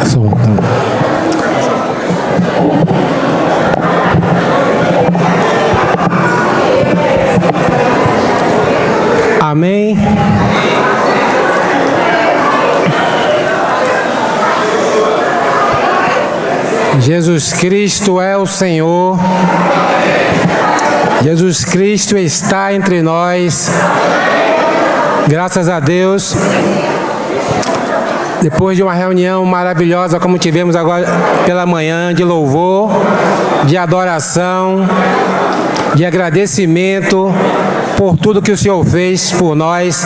Som. Amém. Jesus Cristo é o Senhor. Jesus Cristo está entre nós. Graças a Deus. Depois de uma reunião maravilhosa como tivemos agora pela manhã, de louvor, de adoração, de agradecimento por tudo que o Senhor fez por nós,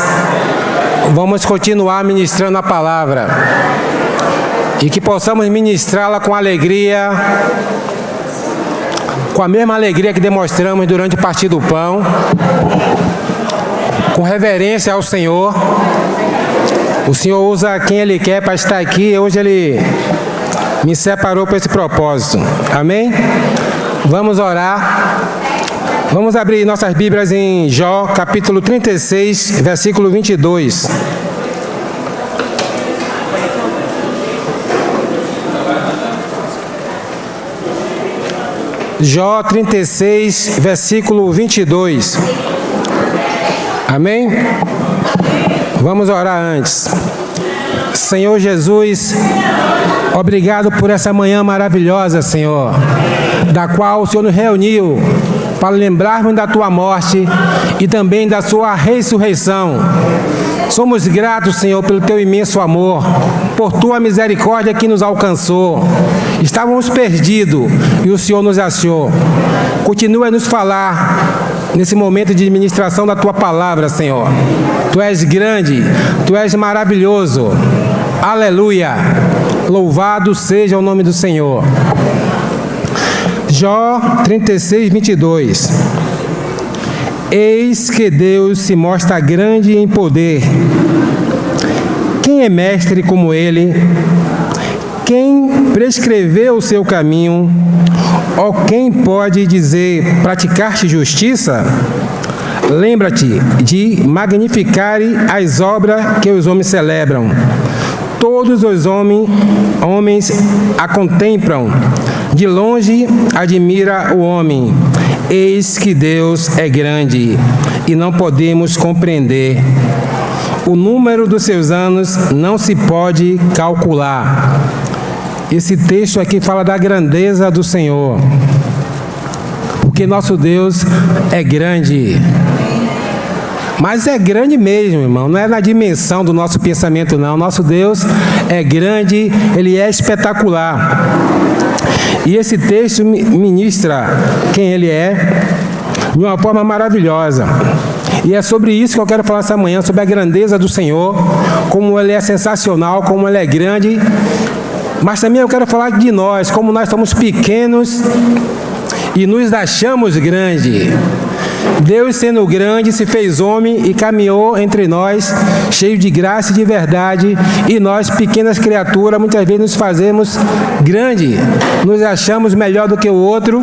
vamos continuar ministrando a palavra e que possamos ministrá-la com alegria, com a mesma alegria que demonstramos durante o partir do pão, com reverência ao Senhor. O Senhor usa quem Ele quer para estar aqui e hoje Ele me separou para esse propósito. Amém? Vamos orar. Vamos abrir nossas Bíblias em Jó, capítulo 36, versículo 22. Jó 36, versículo 22. Amém? Vamos orar antes. Senhor Jesus, obrigado por essa manhã maravilhosa, Senhor, da qual o Senhor nos reuniu para lembrarmos da Tua morte e também da Sua ressurreição. Somos gratos, Senhor, pelo Teu imenso amor, por Tua misericórdia que nos alcançou. Estávamos perdidos e o Senhor nos achou. Continua a nos falar nesse momento de ministração da Tua palavra, Senhor. Tu és grande, Tu és maravilhoso. Aleluia! Louvado seja o nome do Senhor. Jó 36, 22. Eis que Deus se mostra grande em poder. Quem é mestre como Ele? Quem prescreveu o seu caminho? Ou quem pode dizer, praticar-te justiça? Lembra-te de magnificar as obras que os homens celebram. Todos os homens a contemplam. De longe admira o homem. Eis que Deus é grande e não podemos compreender. O número dos seus anos não se pode calcular. Esse texto aqui fala da grandeza do Senhor, porque nosso Deus é grande. Mas é grande mesmo, irmão, não é na dimensão do nosso pensamento, não. Nosso Deus é grande, Ele é espetacular. E esse texto ministra quem Ele é de uma forma maravilhosa. E é sobre isso que eu quero falar essa manhã, sobre a grandeza do Senhor, como Ele é sensacional, como Ele é grande. Mas também eu quero falar de nós, como nós somos pequenos e nos achamos grandes. Deus, sendo grande, se fez homem e caminhou entre nós, cheio de graça e de verdade, e nós, pequenas criaturas, muitas vezes nos fazemos grande, nos achamos melhor do que o outro,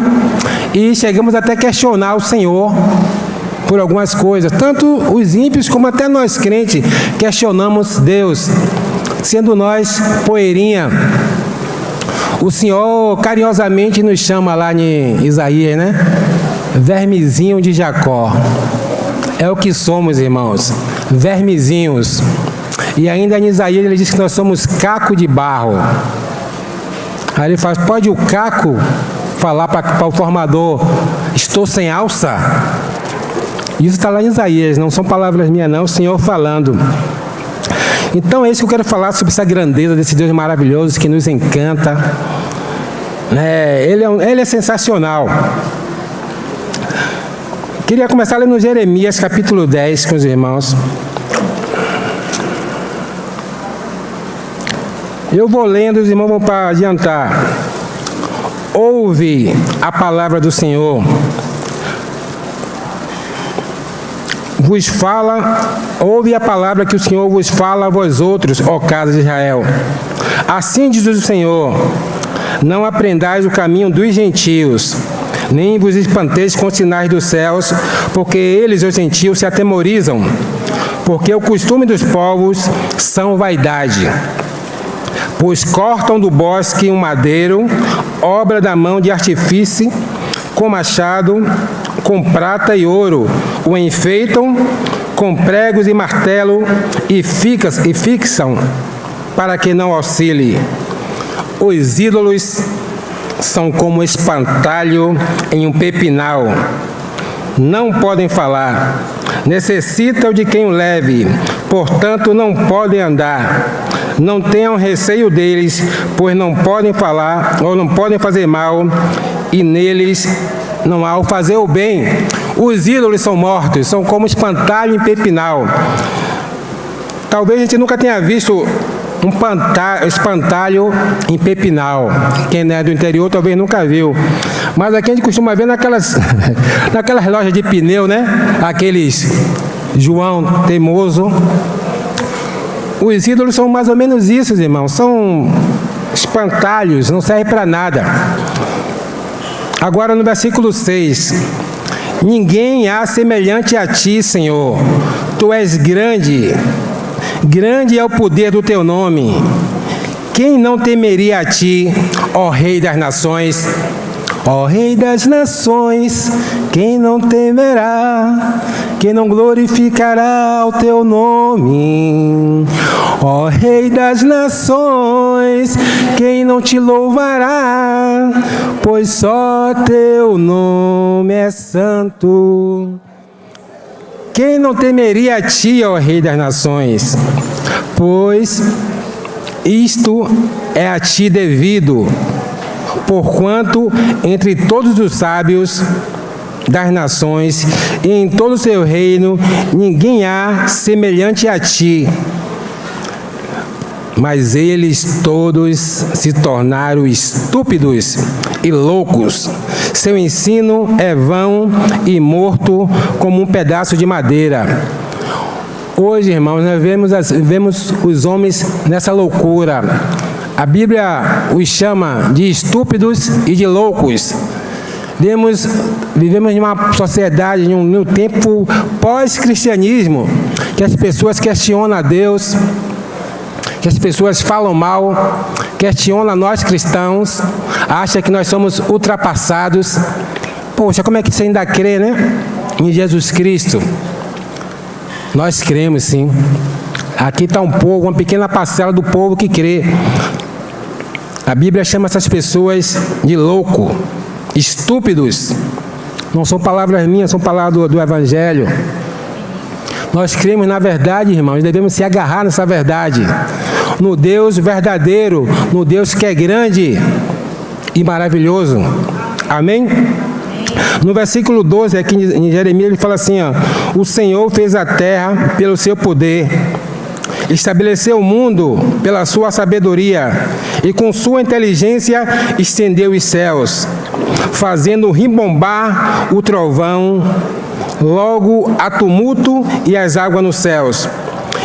e chegamos até a questionar o Senhor por algumas coisas. Tanto os ímpios como até nós crentes questionamos Deus, sendo nós poeirinha. O Senhor carinhosamente nos chama lá em Isaías, né? Vermezinho de Jacó. É o que somos, irmãos. Vermezinhos. E ainda em Isaías ele diz que nós somos caco de barro. Aí ele faz, pode o caco falar para o formador, estou sem alça? Isso está lá em Isaías, não são palavras minhas não, o Senhor falando. Então é isso que eu quero falar, sobre essa grandeza desse Deus maravilhoso que nos encanta. Ele é sensacional. Queria começar lendo Jeremias capítulo 10 com os irmãos. Eu vou lendo, os irmãos vão para adiantar. Ouve a palavra do Senhor. Vos fala, ouve a palavra que o Senhor vos fala a vós outros, ó casa de Israel. Assim diz o Senhor: não aprendais o caminho dos gentios, nem vos espanteis com os sinais dos céus, porque eles, os gentios, se atemorizam, porque o costume dos povos são vaidade. pois cortam do bosque um madeiro, obra da mão de artífice, com machado, com prata e ouro, o enfeitam com pregos e martelo e fixam para que não oscile. Os ídolos são como espantalho em um pepinal. Não podem falar, necessitam de quem o leve, portanto não podem andar. Não tenham receio deles, pois não podem falar ou não podem fazer mal, e neles não há o fazer o bem. Os ídolos são mortos, são como espantalho em pepinal. Talvez a gente nunca tenha visto um espantalho em pepinal. Quem não é do interior talvez nunca viu. Mas aqui a gente costuma ver naquelas lojas de pneu, né? Aqueles João teimoso. Os ídolos são mais ou menos isso, irmãos. São espantalhos, não servem para nada. Agora no versículo 6. Ninguém há semelhante a ti, Senhor. Tu és grande. Grande é o poder do teu nome. Quem não temeria a ti, ó Rei das nações? Ó Rei das nações, quem não temerá? Quem não glorificará o teu nome? Ó Rei das nações, quem não te louvará? Pois só teu nome é santo. Quem não temeria a ti, ó Rei das nações? Pois isto é a ti devido, porquanto entre todos os sábios das nações e em todo o seu reino ninguém há semelhante a ti. Mas eles todos se tornaram estúpidos e loucos. Seu ensino é vão e morto como um pedaço de madeira. Hoje, irmãos, nós vemos os homens nessa loucura. A Bíblia os chama de estúpidos e de loucos. Vivemos em uma sociedade, em um tempo pós-cristianismo, que as pessoas questionam a Deus, que as pessoas falam mal, questionam nós cristãos, acham que nós somos ultrapassados. Poxa, como é que você ainda crê, né? Em Jesus Cristo. Nós cremos, sim. Aqui está um povo, uma pequena parcela do povo que crê. A Bíblia chama essas pessoas de louco, estúpidos. Não são palavras minhas, são palavras do Evangelho. Nós cremos na verdade, irmãos, devemos se agarrar nessa verdade. No Deus verdadeiro, no Deus que é grande e maravilhoso. Amém? No versículo 12, aqui em Jeremias, ele fala assim, ó, o Senhor fez a terra pelo seu poder, estabeleceu o mundo pela sua sabedoria, e com sua inteligência estendeu os céus, fazendo rimbombar o trovão, logo há tumulto e as águas nos céus,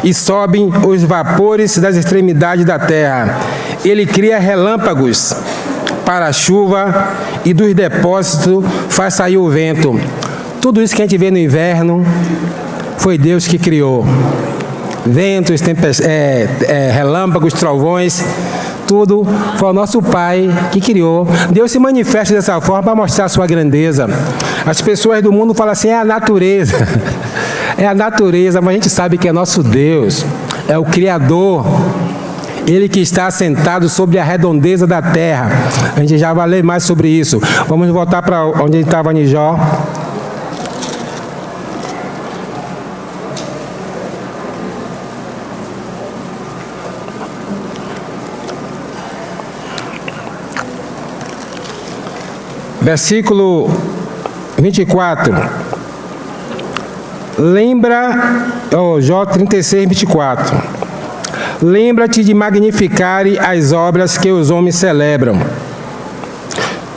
e sobem os vapores das extremidades da terra. Ele cria relâmpagos para a chuva e dos depósitos faz sair o vento. Tudo isso que a gente vê no inverno foi Deus que criou. Ventos, relâmpagos, trovões, tudo foi o nosso Pai que criou. Deus se manifesta dessa forma para mostrar a sua grandeza. As pessoas do mundo falam assim, é a natureza. É a natureza, mas a gente sabe que é nosso Deus, é o Criador. Ele que está assentado sobre a redondeza da terra. A gente já vai ler mais sobre isso. Vamos voltar para onde ele estava em Jó. Versículo 24. Jó 36, 24. Lembra-te de magnificar as obras que os homens celebram.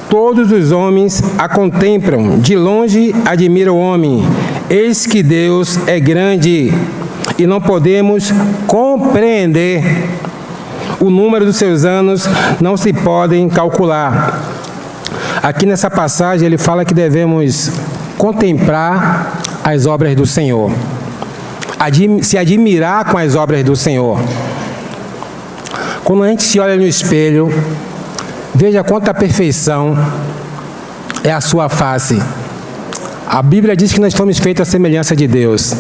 Todos os homens a contemplam, de longe admira o homem. Eis que Deus é grande e não podemos compreender. O número dos seus anos não se podem calcular. Aqui nessa passagem ele fala que devemos contemplar as obras do Senhor. Se admirar com as obras do Senhor. Quando a gente se olha no espelho, veja quanta perfeição é a sua face. A Bíblia diz que nós fomos feitos à semelhança de Deus.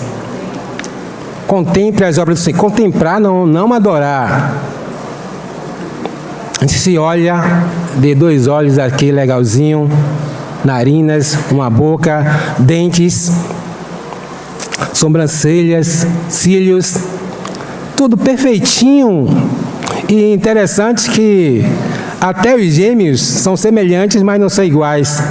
Contemple as obras do Senhor. Contemplar, não adorar. A gente se olha, vê 2 olhos aqui, legalzinho, narinas, uma boca, dentes, sobrancelhas, cílios, tudo perfeitinho. E interessante que até os gêmeos são semelhantes, mas não são iguais.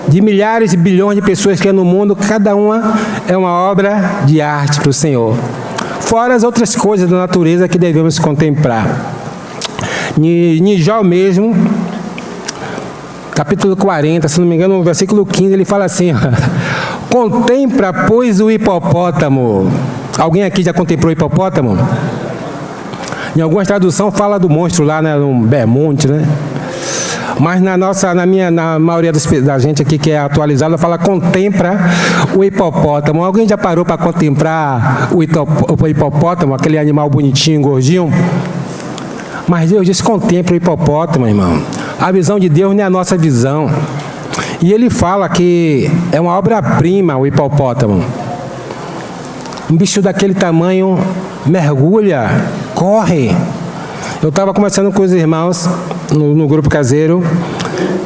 De milhares e bilhões de pessoas que há no mundo, cada uma é uma obra de arte para o Senhor. Fora as outras coisas da natureza que devemos contemplar. Em Jó mesmo, capítulo 40, se não me engano, no versículo 15, ele fala assim, contempla, pois, o hipopótamo. Alguém aqui já contemplou o hipopótamo? Em algumas traduções fala do monstro lá, né, no Bermonte, né? Mas na maioria da gente aqui que é atualizada, fala contempla o hipopótamo. Alguém já parou para contemplar o hipopótamo, aquele animal bonitinho, gordinho? Mas Deus diz, contempla o hipopótamo, irmão. A visão de Deus não é a nossa visão. E ele fala que é uma obra-prima o hipopótamo. Um bicho daquele tamanho mergulha, corre. Eu estava conversando com os irmãos no grupo caseiro,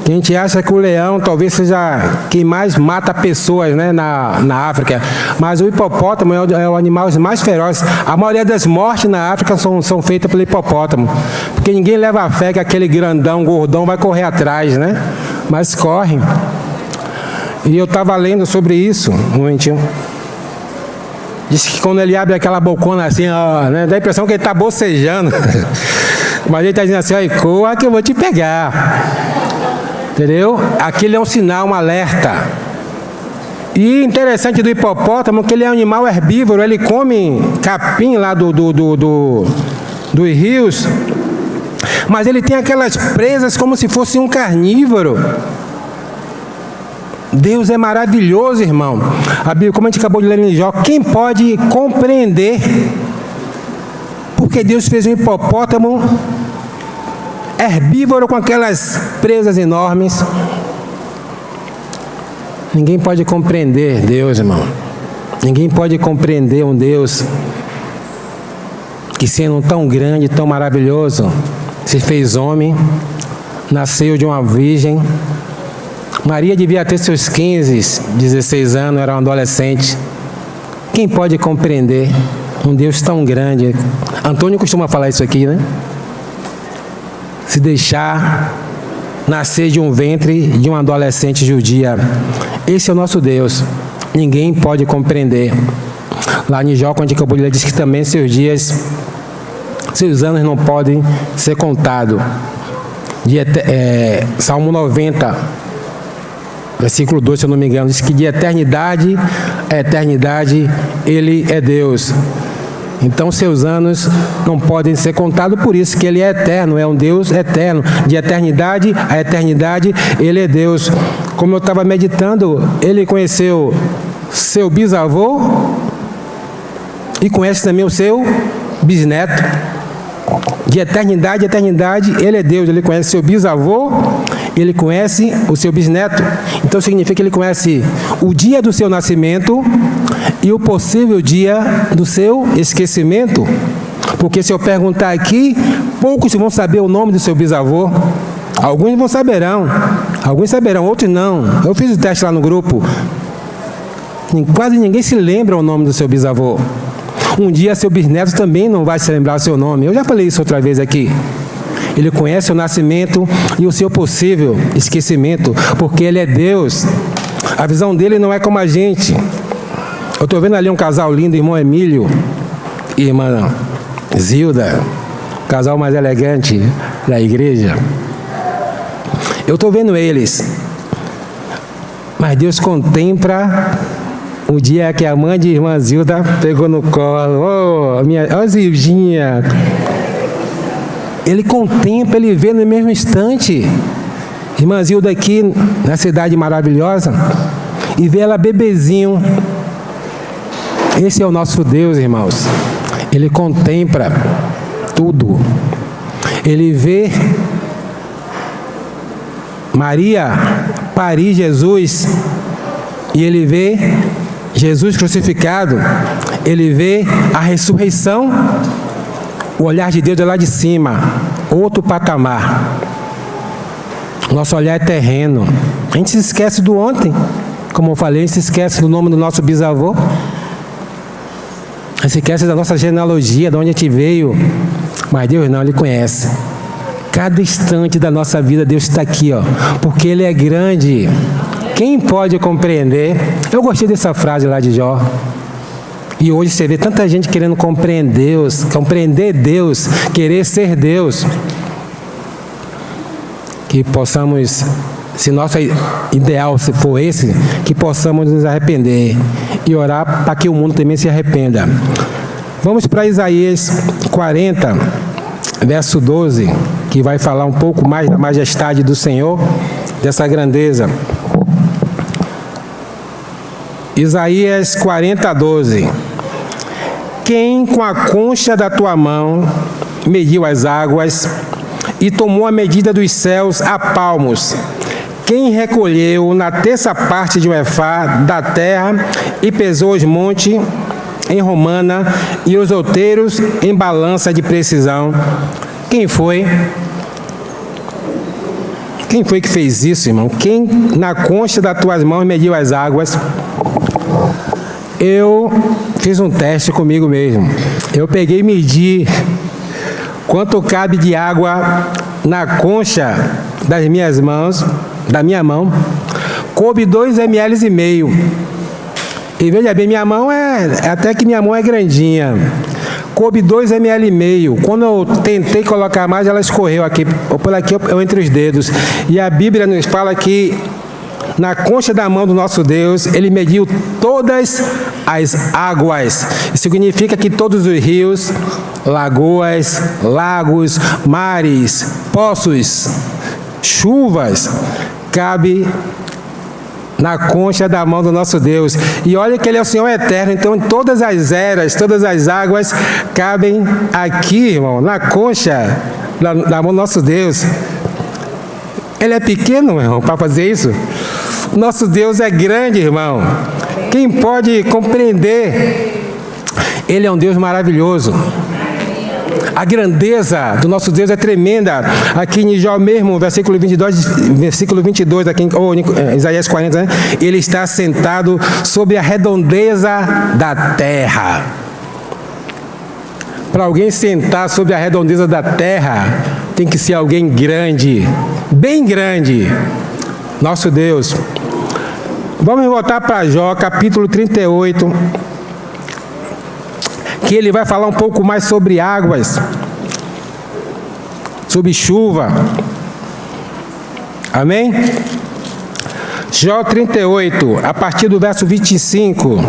que a gente acha que o leão talvez seja quem mais mata pessoas, né, na África. Mas o hipopótamo é o animal mais feroz. A maioria das mortes na África são feitas pelo hipopótamo. Porque ninguém leva a fé que aquele grandão, gordão, vai correr atrás, né? Mas corre. E eu estava lendo sobre isso, um momentinho. Diz que quando ele abre aquela bocona assim, ó, né, dá a impressão que ele está bocejando. Mas ele está dizendo assim, ó, corra que eu vou te pegar. Entendeu? Aquilo é um sinal, um alerta. E interessante do hipopótamo que ele é um animal herbívoro, ele come capim lá dos rios, mas ele tem aquelas presas como se fosse um carnívoro. Deus é maravilhoso, irmão. A Bíblia, como a gente acabou de ler em Jó, quem pode compreender? Porque Deus fez um hipopótamo herbívoro com aquelas presas enormes. Ninguém pode compreender Deus, irmão. Ninguém pode compreender um Deus que, sendo tão grande, tão maravilhoso, se fez homem, nasceu de uma virgem. Maria devia ter seus 15, 16 anos, era um adolescente. Quem pode compreender um Deus tão grande? Antônio costuma falar isso aqui, né? Se deixar nascer de um ventre de uma adolescente judia. Esse é o nosso Deus. Ninguém pode compreender. Lá em Jó, quando a acabou de ler, diz que também seus dias, seus anos não podem ser contados. Salmo 90, versículo 2, se eu não me engano, diz que de eternidade a eternidade Ele é Deus. Então seus anos não podem ser contados, por isso que Ele é eterno, é um Deus eterno. De eternidade a eternidade Ele é Deus. Como eu estava meditando, Ele conheceu seu bisavô e conhece também o seu bisneto. De eternidade a eternidade Ele é Deus. Ele conhece seu bisavô, Ele conhece o seu bisneto. Então significa que Ele conhece o dia do seu nascimento e o possível dia do seu esquecimento. Porque se eu perguntar aqui, poucos vão saber o nome do seu bisavô. Alguns saberão, outros não. Eu fiz o teste lá no grupo. Quase ninguém se lembra o nome do seu bisavô. Um dia seu bisneto também não vai se lembrar o seu nome. Eu já falei isso outra vez aqui. Ele conhece o nascimento e o seu possível esquecimento, porque Ele é Deus. A visão dele não é como a gente. Eu estou vendo ali um casal lindo, irmão Emílio e irmã Zilda, o casal mais elegante da igreja. Eu estou vendo eles, mas Deus contempla o dia que a mãe de irmã Zilda pegou no colo. Ó, Zildinha. Ele contempla, Ele vê no mesmo instante. Irmã Zilda aqui na cidade maravilhosa, e vê ela bebezinho. Esse é o nosso Deus, irmãos. Ele contempla tudo. ele vê Maria parir Jesus, e ele vê Jesus crucificado, ele vê a ressurreição. O olhar de Deus é lá de cima, outro patamar. Nosso olhar é terreno. A gente se esquece do ontem, como eu falei, a gente se esquece do nome do nosso bisavô, a gente se esquece da nossa genealogia, de onde a gente veio, mas Deus não, Ele conhece. Cada instante da nossa vida Deus está aqui, ó, porque Ele é grande. Quem pode compreender? Eu gostei dessa frase lá de Jó. E hoje você vê tanta gente querendo compreender Deus, querer ser Deus. Que possamos, se nosso ideal se for esse, que possamos nos arrepender e orar para que o mundo também se arrependa. Vamos para Isaías 40, verso 12, que vai falar um pouco mais da majestade do Senhor, dessa grandeza. Isaías 40, 12. Quem com a concha da tua mão mediu as águas e tomou a medida dos céus a palmos? Quem recolheu na terça parte de um efá da terra e pesou os montes em romana e os outeiros em balança de precisão? Quem foi? Quem foi que fez isso, irmão? Quem na concha das tuas mãos mediu as águas? Eu fiz um teste comigo mesmo. Eu peguei e medi quanto cabe de água na concha das minhas mãos, da minha mão. Coube 2,5 ml. E veja bem, minha mão até que minha mão é grandinha. Coube 2,5 ml. Quando eu tentei colocar mais, ela escorreu aqui, ou por aqui, ou entre os dedos. E a Bíblia nos fala que na concha da mão do nosso Deus, Ele mediu todas as águas. Isso significa que todos os rios, lagoas, lagos, mares, poços, chuvas, cabe na concha da mão do nosso Deus. E olha que Ele é o Senhor eterno, então todas as eras, todas as águas cabem aqui, irmão, na concha da mão do nosso Deus. Ele é pequeno, meu irmão, para fazer isso? Nosso Deus é grande, irmão. Quem pode compreender? Ele é um Deus maravilhoso. A grandeza do nosso Deus é tremenda. Aqui em Jó mesmo, versículo 22, aqui, ou Isaías 40, né? Ele está sentado sobre a redondeza da terra. Para alguém sentar sobre a redondeza da terra, tem que ser alguém grande, bem grande. Nosso Deus. Vamos voltar para Jó, capítulo 38, que ele vai falar um pouco mais sobre águas, sobre chuva. Amém? Jó 38, a partir do verso 25.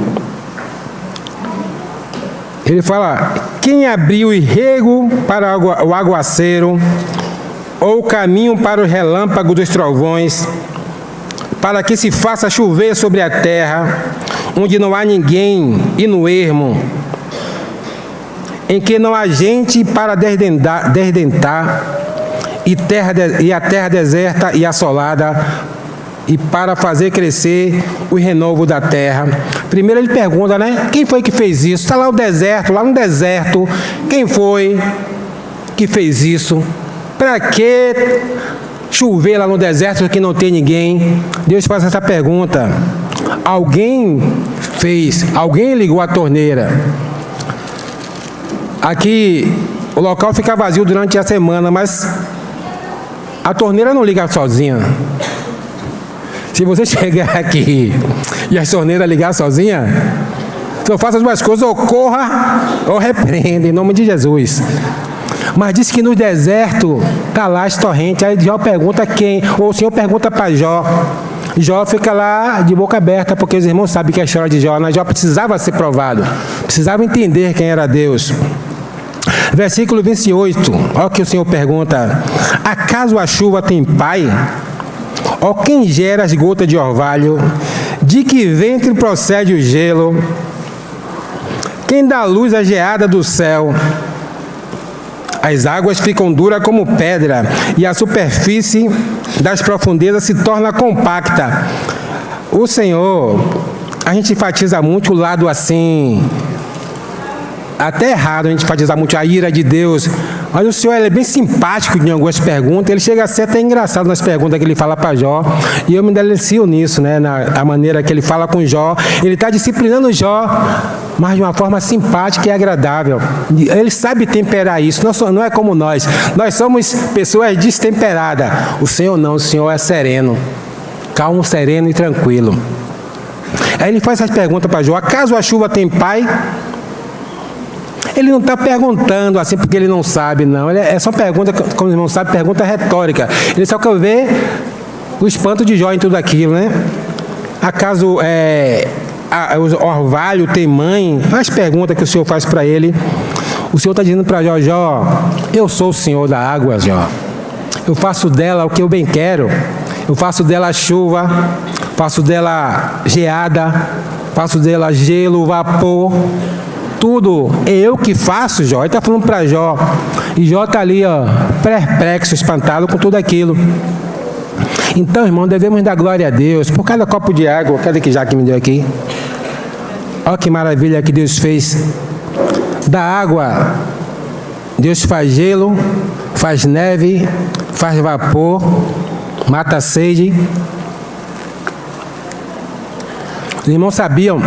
Ele fala: quem abriu o rego para o aguaceiro, ou o caminho para o relâmpago dos trovões, para que se faça chover sobre a terra, onde não há ninguém, e no ermo, em que não há gente para desdentar, e a terra deserta e assolada, e para fazer crescer o renovo da terra. Primeiro ele pergunta, né? Quem foi que fez isso? Está lá no deserto, quem foi que fez isso? Para que chover lá no deserto que não tem ninguém? Deus faz essa pergunta. Alguém fez, alguém ligou a torneira. Aqui o local fica vazio durante a semana, mas a torneira não liga sozinha. Se você chegar aqui e a torneira ligar sozinha, só faça as duas coisas: ou corra ou repreenda, em nome de Jesus. Mas diz que no deserto está lá as torrentes. Aí Jó pergunta quem, ou o Senhor pergunta para Jó. Jó fica lá de boca aberta, porque os irmãos sabem que é a história de Jó, mas Jó precisava ser provado, precisava entender quem era Deus. Versículo 28, olha o que o Senhor pergunta: acaso a chuva tem pai? Ó quem gera as gotas de orvalho? De que ventre procede o gelo? Quem dá luz à geada do céu? As águas ficam duras como pedra, e a superfície das profundezas se torna compacta. O Senhor, a gente enfatiza muito o lado assim, até errado a gente enfatizar muito a ira de Deus, mas o Senhor ele é bem simpático em algumas perguntas, ele chega a ser até engraçado nas perguntas que ele fala para Jó, e eu me delicio nisso, né, na maneira que ele fala com Jó. Ele está disciplinando Jó, mas de uma forma simpática e agradável. Ele sabe temperar isso, não é como nós somos pessoas destemperadas. O Senhor não, o Senhor é sereno, calmo, sereno e tranquilo. Aí ele faz essas perguntas para Jó: acaso a chuva tem pai? Ele não está perguntando assim porque ele não sabe, não. É só pergunta, como não sabe, pergunta retórica. Ele só quer ver o espanto de Jó em tudo aquilo, né? Acaso o orvalho tem mãe? As perguntas que o Senhor faz para ele. O Senhor está dizendo para Jó: Jó, eu sou o Senhor da água, Jó. Eu faço dela o que eu bem quero. Eu faço dela chuva, faço dela geada, faço dela gelo, vapor. Tudo é eu que faço, Jó. Ele está falando para Jó. E Jó está ali, ó, perplexo, espantado com tudo aquilo. Então, irmão, devemos dar glória a Deus por cada copo de água. Cadê que Jaque me deu aqui? Olha que maravilha que Deus fez. Da água, Deus faz gelo, faz neve, faz vapor, mata a sede. Os irmãos sabiam?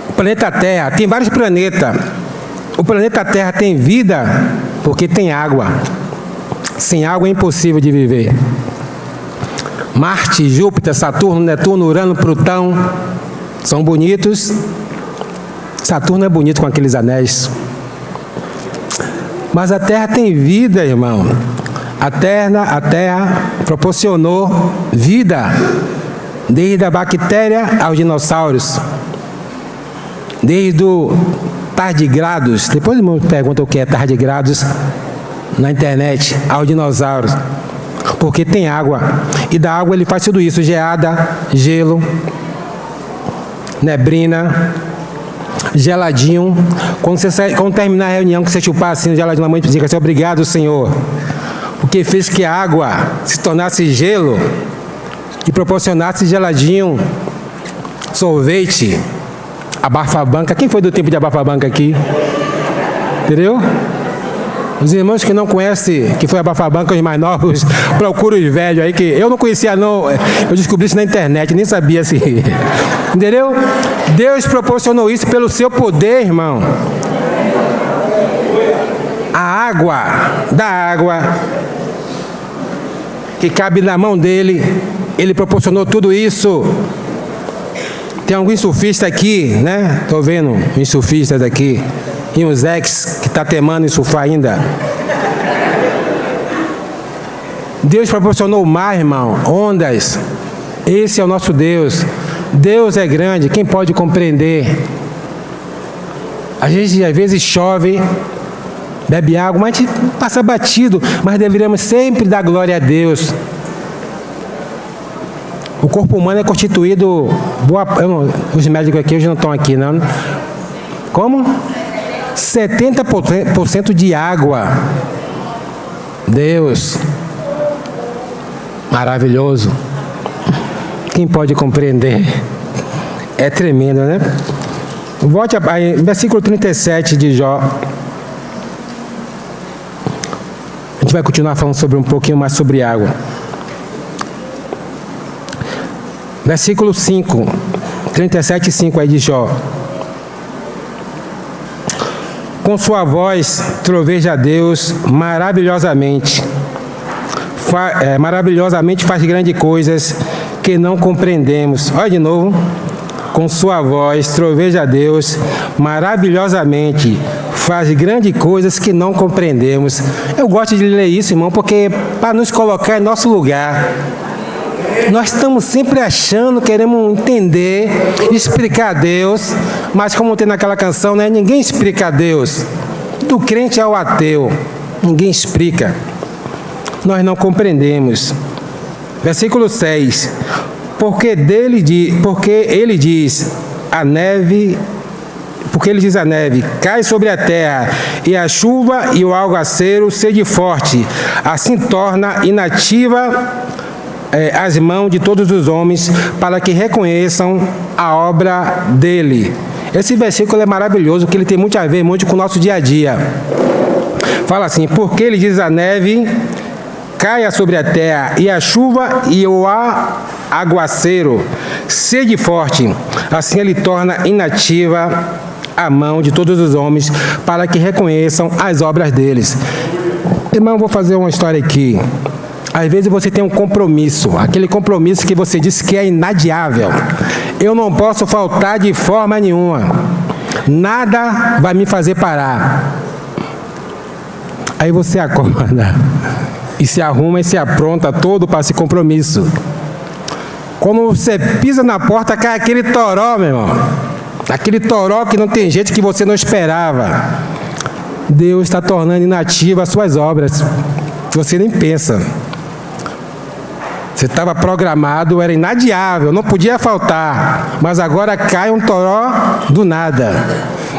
O planeta Terra, tem vários planetas. O planeta Terra tem vida porque tem água. Sem água é impossível de viver. Marte, Júpiter, Saturno, Netuno, Urano, Plutão são bonitos. Saturno é bonito com aqueles anéis. Mas a Terra tem vida, irmão. A Terra proporcionou vida, desde a bactéria aos dinossauros. Desde o tardigrados, depois me pergunta o que é tardigrados na internet, aos dinossauros, porque tem água, e da água ele faz tudo isso: geada, gelo, neblina, geladinho. Quando terminar a reunião, que você chupar assim o geladinho na mão, diga assim: obrigado, Senhor, porque fez que a água se tornasse gelo e proporcionasse geladinho, sorvete, abafa-banca. Quem foi do tempo de abafa-banca aqui? Entendeu? Os irmãos que não conhecem, que foi abafa-banca, os mais novos, procura os velhos aí, que eu não conhecia não, eu descobri isso na internet, nem sabia se... Entendeu? Deus proporcionou isso pelo seu poder, irmão. A água, da água, que cabe na mão dele, ele proporcionou tudo isso. Tem alguns surfistas aqui, né? Estou vendo uns surfistas aqui. E uns ex que está temando em surfar ainda. Deus proporcionou o mar, irmão, ondas. Esse é o nosso Deus. Deus é grande, quem pode compreender? A gente às vezes chove, bebe água, mas a gente passa batido. Mas deveríamos sempre dar glória a Deus. O corpo humano é constituído... os médicos aqui hoje não estão aqui, não. Como? 70% de água. Deus. Maravilhoso. Quem pode compreender? É tremendo, né? Volte a versículo 37 de Jó. A gente vai continuar falando sobre um pouquinho mais sobre água. Versículo 5, 37:5 aí de Jó. Com sua voz troveja a Deus maravilhosamente. Maravilhosamente faz grandes coisas que não compreendemos. Olha de novo. Com sua voz troveja a Deus maravilhosamente faz grandes coisas que não compreendemos. Eu gosto de ler isso, irmão, porque para nos colocar em nosso lugar. Nós estamos sempre achando, queremos entender, explicar a Deus, mas como tem naquela canção, né? Ninguém explica a Deus. Do crente ao ateu, ninguém explica. Nós não compreendemos. Versículo 6. Porque ele diz, a neve Porque ele diz a neve, cai sobre a terra, e a chuva e o aguaceiro sede forte, assim torna inativa as mãos de todos os homens, para que reconheçam a obra dele. Esse versículo é maravilhoso, porque ele tem muito a ver muito com o nosso dia a dia. Fala assim, porque ele diz a neve, caia sobre a terra, e a chuva e o aguaceiro sede forte, assim ele torna inativa a mão de todos os homens, para que reconheçam as obras deles. Irmão, vou fazer uma história aqui. Às vezes você tem um compromisso, aquele compromisso que você disse que é inadiável. Eu não posso faltar de forma nenhuma. Nada vai me fazer parar. Aí você acorda e se arruma e se apronta todo para esse compromisso. Quando você pisa na porta, cai aquele toró, meu irmão. Aquele toró que não tem jeito, que você não esperava. Deus está tornando inativa as suas obras. Você nem pensa. Você estava programado, era inadiável, não podia faltar. Mas agora cai um toró do nada.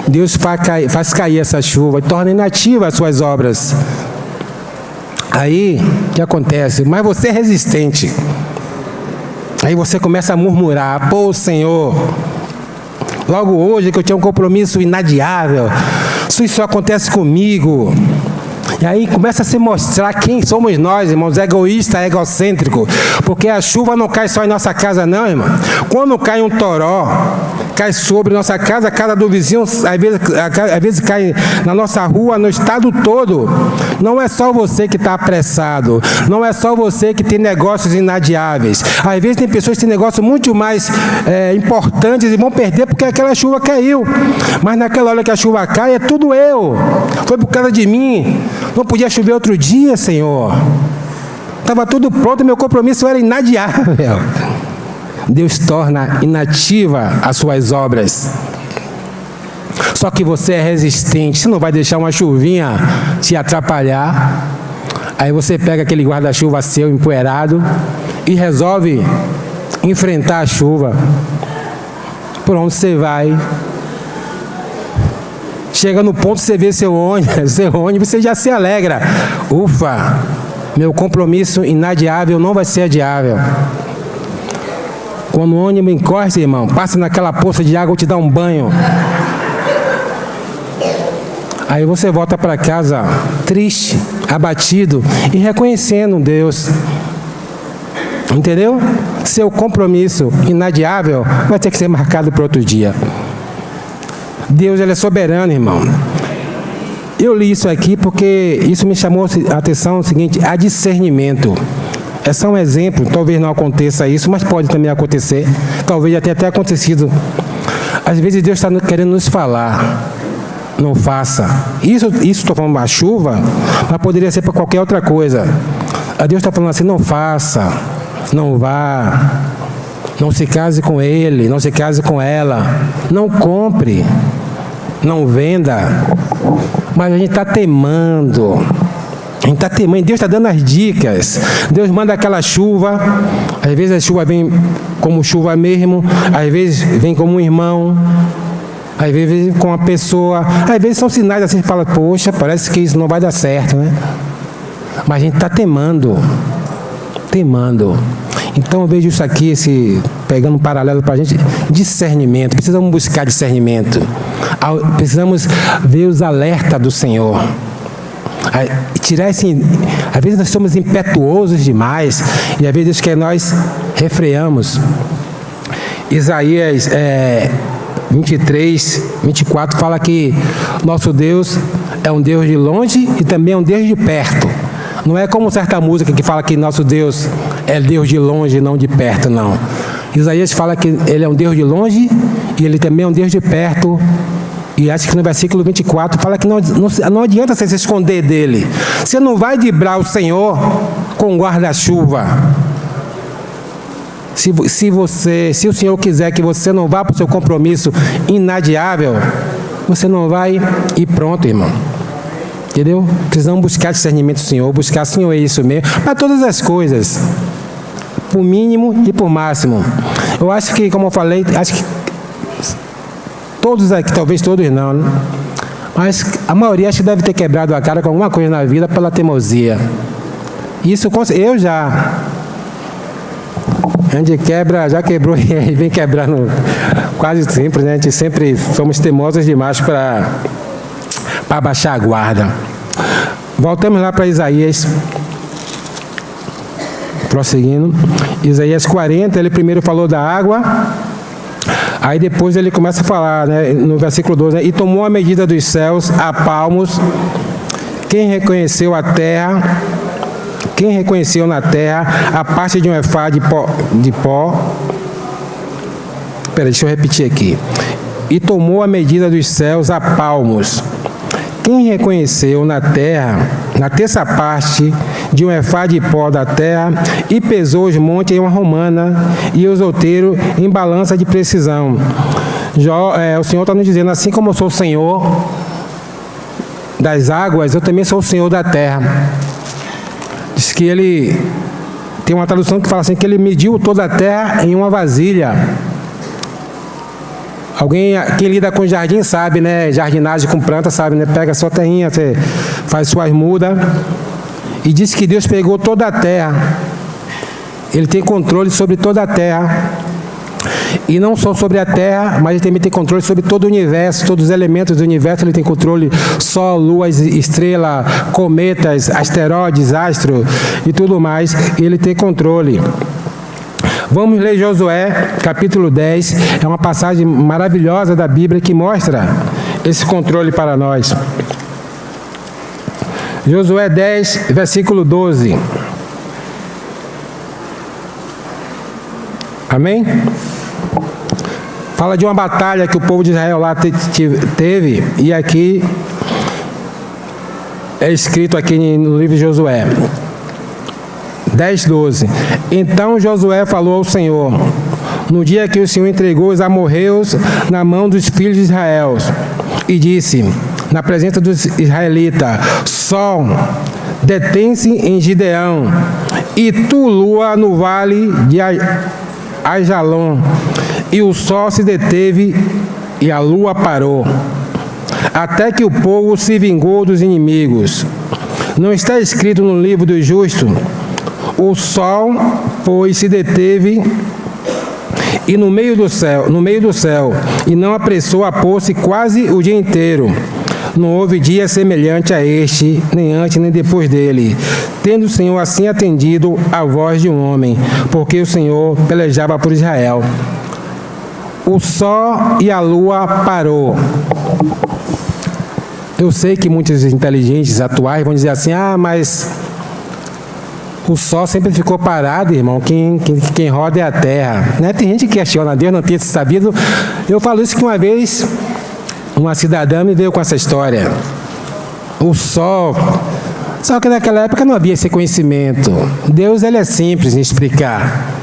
Deus faz cair essa chuva e torna inativa as suas obras. Aí, o que acontece? Mas você é resistente. Aí você começa a murmurar, pô, Senhor, logo hoje que eu tinha um compromisso inadiável, isso acontece comigo. E aí começa a se mostrar quem somos nós, irmãos, egoísta, egocêntrico. Porque a chuva não cai só em nossa casa, não, irmão. Quando cai um toró, cai sobre nossa casa, a casa do vizinho, às vezes cai na nossa rua, no estado todo. Não é só você que está apressado. Não é só você que tem negócios inadiáveis. Às vezes tem pessoas que têm negócios muito mais importantes e vão perder porque aquela chuva caiu. Mas naquela hora que a chuva cai, é tudo eu. Foi por causa de mim. Não podia chover outro dia, Senhor. Estava tudo pronto, meu compromisso era inadiável. Deus torna inativa as suas obras. Só que você é resistente, você não vai deixar uma chuvinha te atrapalhar. Aí você pega aquele guarda-chuva seu empoeirado e resolve enfrentar a chuva. Por onde você vai? Chega no ponto, você vê seu ônibus, você já se alegra. Ufa, meu compromisso inadiável não vai ser adiável. Quando o ônibus encosta, irmão, passa naquela poça de água, te dá um banho. Aí você volta para casa triste, abatido e reconhecendo Deus. Entendeu? Seu compromisso inadiável vai ter que ser marcado para outro dia. Deus, ele é soberano, irmão. Eu li isso aqui porque isso me chamou a atenção, o seguinte, a discernimento. É só um exemplo, talvez não aconteça isso, mas pode também acontecer. Talvez já tenha até acontecido. Às vezes Deus está querendo nos falar, não faça. Isso estou falando da chuva, mas poderia ser para qualquer outra coisa. Deus está falando assim, não faça, não vá, não se case com ele, não se case com ela, não compre, não venda. Mas a gente está teimando. A gente está teimando. Deus está dando as dicas. Deus manda aquela chuva. Às vezes a chuva vem como chuva mesmo. Às vezes vem como um irmão. Às vezes vem com uma pessoa. Às vezes são sinais assim que fala, poxa, parece que isso não vai dar certo, né? Mas a gente está teimando. Teimando. Então eu vejo isso aqui, pegando um paralelo para a gente, discernimento. Precisamos buscar discernimento. Precisamos ver os alertas do Senhor. Tirar esse... Às vezes nós somos impetuosos demais e às vezes que nós refreamos. Isaías 23, 24 fala que nosso Deus é um Deus de longe e também é um Deus de perto. Não é como certa música que fala que nosso Deus é Deus de longe e não de perto, não. Isaías fala que ele é um Deus de longe e ele também é um Deus de perto. E acho que no versículo 24 fala que não adianta você se esconder dele. Você não vai driblar o Senhor com guarda-chuva. Se o Senhor quiser que você não vá para o seu compromisso inadiável, você não vai e pronto, irmão. Entendeu? Precisamos buscar discernimento do Senhor, buscar, Senhor, é isso mesmo, para todas as coisas, por mínimo e por máximo. Eu acho que, como eu falei, acho que todos aqui, talvez todos não, né? Mas a maioria acho que deve ter quebrado a cara com alguma coisa na vida pela teimosia. Isso eu já. A gente quebra, já quebrou e vem quebrando quase sempre, né? A gente sempre somos teimosos demais para baixar a guarda. Voltamos lá para Isaías. Prosseguindo. Isaías 40, ele primeiro falou da água. Aí depois ele começa a falar, né, no versículo 12, né, e tomou a medida dos céus a palmos. Quem reconheceu a terra, quem reconheceu na terra a parte de um efá de pó. Espera, deixa eu repetir aqui. E tomou a medida dos céus a palmos. Quem reconheceu na terra, na terça parte de um efá de pó da terra, e pesou os montes em uma romana, e os outeiros em balança de precisão. O Senhor está nos dizendo, assim como eu sou o Senhor das águas, eu também sou o Senhor da terra. Diz que ele tem uma tradução que fala assim, que ele mediu toda a terra em uma vasilha. Quem lida com jardim sabe, né? Jardinagem com planta sabe, né? Pega a sua terrinha, você faz suas mudas. E diz que Deus pegou toda a terra. Ele tem controle sobre toda a terra. E não só sobre a terra, mas ele também tem controle sobre todo o universo, todos os elementos do universo. Ele tem controle sol, lua, estrela, cometas, asteroides, astros e tudo mais. Ele tem controle. Vamos ler Josué, capítulo 10. É uma passagem maravilhosa da Bíblia que mostra esse controle para nós. Josué 10, versículo 12. Amém? Fala de uma batalha que o povo de Israel lá teve, e aqui é escrito aqui no livro de Josué. 10, 12. Então Josué falou ao Senhor, no dia que o Senhor entregou os amorreus na mão dos filhos de Israel, e disse, na presença dos israelitas, sol, detém-se em Gideão, e tu, lua, no vale de Aijalon. E o sol se deteve e a lua parou, até que o povo se vingou dos inimigos. Não está escrito no livro do justo? O sol, pois, se deteve e no meio do céu, e não apressou a pôr-se quase o dia inteiro. Não houve dia semelhante a este, nem antes nem depois dele, tendo o Senhor assim atendido à voz de um homem, porque o Senhor pelejava por Israel. O sol e a lua parou. Eu sei que muitos inteligentes atuais vão dizer assim, mas o sol sempre ficou parado, irmão. Quem roda é a terra. Né? Tem gente que questiona Deus, não tem sabido. Eu falo isso que uma vez uma cidadã me veio com essa história. O sol. Só que naquela época não havia esse conhecimento. Deus, ele é simples em explicar.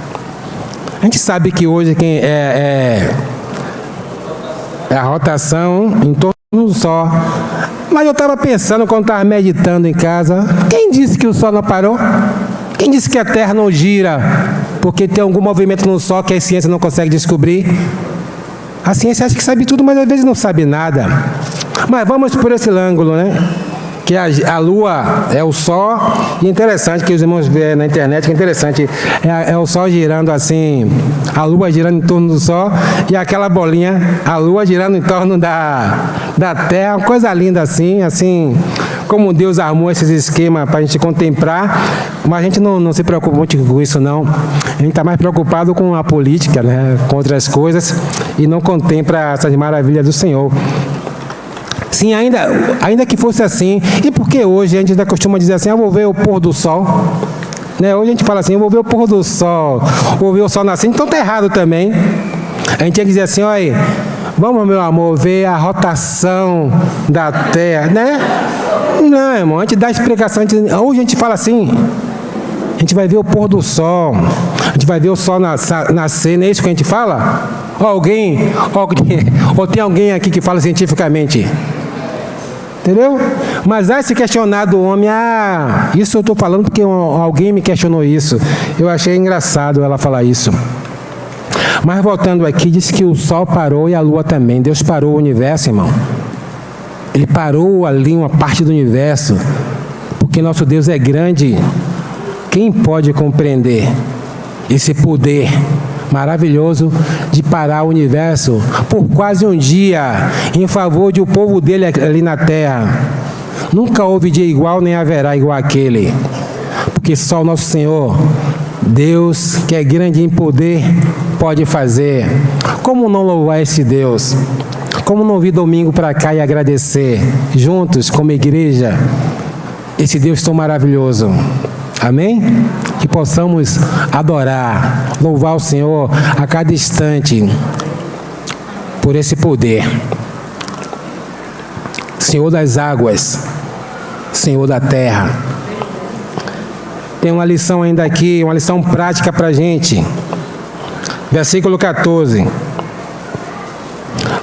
A gente sabe que hoje quem é a rotação em torno do sol. Mas eu estava pensando quando estava meditando em casa, quem disse que o sol não parou? Quem disse que a terra não gira porque tem algum movimento no sol que a ciência não consegue descobrir? A ciência acha que sabe tudo, mas às vezes não sabe nada. Mas vamos por esse ângulo, né? Que a lua é o sol, e interessante que os irmãos vêem na internet, que é interessante, é o sol girando assim, a lua girando em torno do sol, e aquela bolinha, a lua girando em torno da terra, uma coisa linda assim como Deus armou esses esquemas para a gente contemplar, mas a gente não se preocupa muito com isso não, a gente está mais preocupado com a política, né, com outras coisas, e não contempla essas maravilhas do Senhor. Sim, ainda que fosse assim, e por que hoje a gente ainda costuma dizer assim, eu vou ver o pôr do sol? Né? Hoje a gente fala assim, eu vou ver o pôr do sol, vou ver o sol nascendo, então está errado também. A gente tinha que dizer assim, olha, vamos, meu amor, ver a rotação da terra, né? Não, irmão, a gente dá explicação, hoje a gente fala assim, a gente vai ver o pôr do sol, a gente vai ver o sol nascer, não é isso que a gente fala? Ou tem alguém aqui que fala cientificamente? Entendeu? Mas esse questionar do homem, isso eu estou falando porque alguém me questionou isso. Eu achei engraçado ela falar isso. Mas voltando aqui, diz que o sol parou e a lua também. Deus parou o universo, irmão. Ele parou ali uma parte do universo, porque nosso Deus é grande. Quem pode compreender esse poder maravilhoso de parar o universo por quase um dia em favor do povo dele ali na terra? Nunca houve dia igual, nem haverá igual aquele, porque só o nosso Senhor, Deus, que é grande em poder, pode fazer. Como não louvar esse Deus? Como não vir domingo para cá e agradecer juntos como igreja esse Deus tão maravilhoso? Amém? Que possamos adorar, louvar o Senhor a cada instante por esse poder. Senhor das águas, Senhor da terra. Tem uma lição ainda aqui, uma lição prática para a gente. Versículo 14.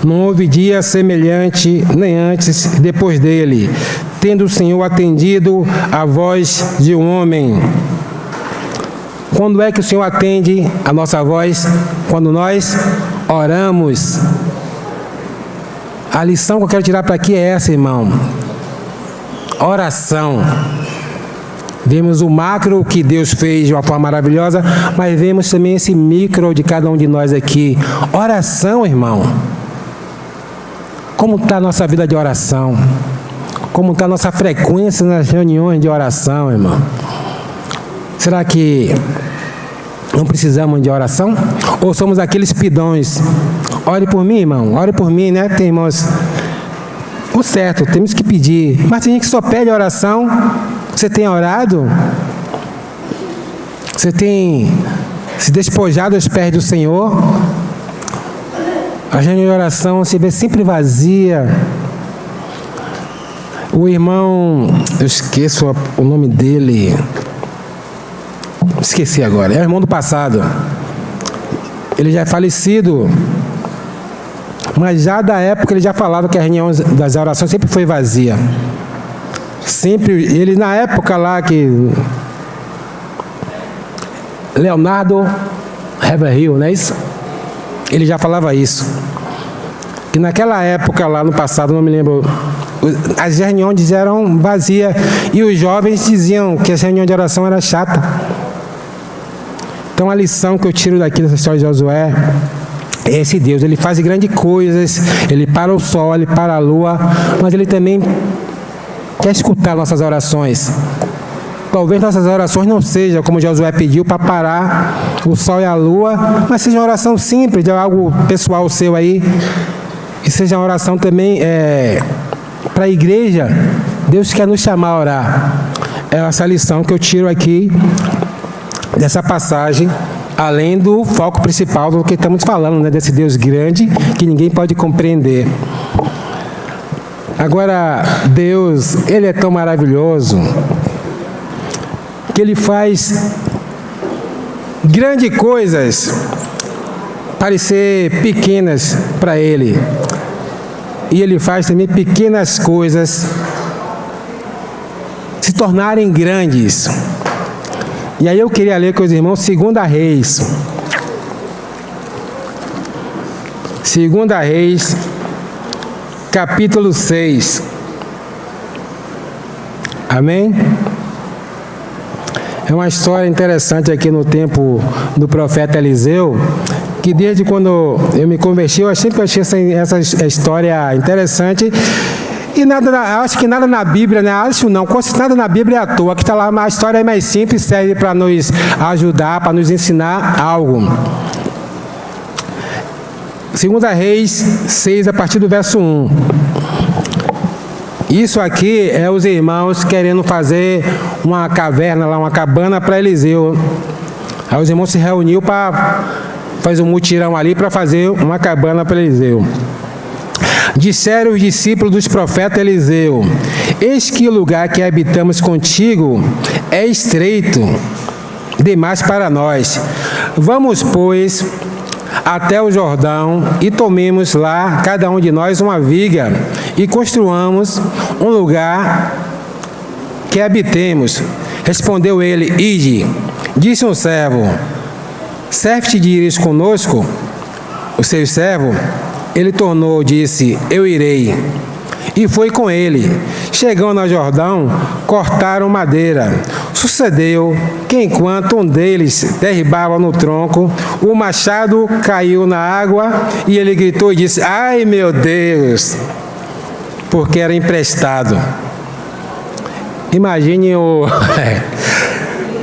Não houve dia semelhante, nem antes, depois dele, tendo o Senhor atendido a voz de um homem. Quando é que o Senhor atende a nossa voz? Quando nós oramos. A lição que eu quero tirar para aqui é essa, irmão. Oração. Vemos o macro que Deus fez de uma forma maravilhosa, mas vemos também esse micro de cada um de nós aqui. Oração, irmão. Como está a nossa vida de oração? Como está a nossa frequência nas reuniões de oração, irmão? Será que não precisamos de oração? Ou somos aqueles pidões? Ore por mim, irmão. Ore por mim, né? Tem irmãos. O certo, temos que pedir. Mas tem gente que só pede oração. Você tem orado? Você tem se despojado aos pés do Senhor? A reunião de oração se vê sempre vazia. O irmão, eu esqueço o nome dele. Esqueci agora. É o irmão do passado. Ele já é falecido. Mas já da época ele já falava que a reunião das orações sempre foi vazia. Sempre, ele na época lá que Leonardo Haverhill, não é isso? Ele já falava isso. Que naquela época lá no passado, não me lembro, as reuniões eram vazias e os jovens diziam que essa reunião de oração era chata. Então a lição que eu tiro daqui dessa história de Josué é esse Deus. Ele faz grandes coisas, ele para o sol, ele para a lua, mas ele também quer escutar nossas orações. Talvez nossas orações não sejam como Josué pediu, para parar o sol e a lua, mas seja uma oração simples, de algo pessoal seu aí, e seja uma oração também para a igreja. Deus quer nos chamar a orar. É essa lição que eu tiro aqui dessa passagem, além do foco principal do que estamos falando, né, desse Deus grande que ninguém pode compreender. Agora, Deus, Ele é tão maravilhoso que Ele faz grandes coisas parecer pequenas para Ele. E Ele faz também pequenas coisas se tornarem grandes. E aí eu queria ler com os irmãos 2 Reis. 2 Reis, capítulo 6. Amém? É uma história interessante aqui no tempo do profeta Eliseu, que desde quando eu me converti, eu sempre achei essa história interessante. E acho que nada na Bíblia, né? Acho não, nada na Bíblia é à toa. Aqui está lá, uma história mais simples, serve para nos ajudar, para nos ensinar algo. 2 Reis 6, a partir do verso 1. Isso aqui é os irmãos querendo fazer uma caverna lá, uma cabana para Eliseu. Aí os irmãos se reuniram para fazer um mutirão ali para fazer uma cabana para Eliseu. Disseram os discípulos dos profetas Eliseu: eis que o lugar que habitamos contigo é estreito demais para nós. Vamos, pois, até o Jordão e tomemos lá, cada um de nós, uma viga e construamos um lugar que habitemos. Respondeu ele: ide. Disse um servo: serve-te de ires conosco, o seu servo? Ele tornou, disse, eu irei. E foi com ele. Chegando ao Jordão, cortaram madeira. Sucedeu que, enquanto um deles derribava no tronco, o machado caiu na água e ele gritou e disse, ai meu Deus, porque era emprestado. Imagine o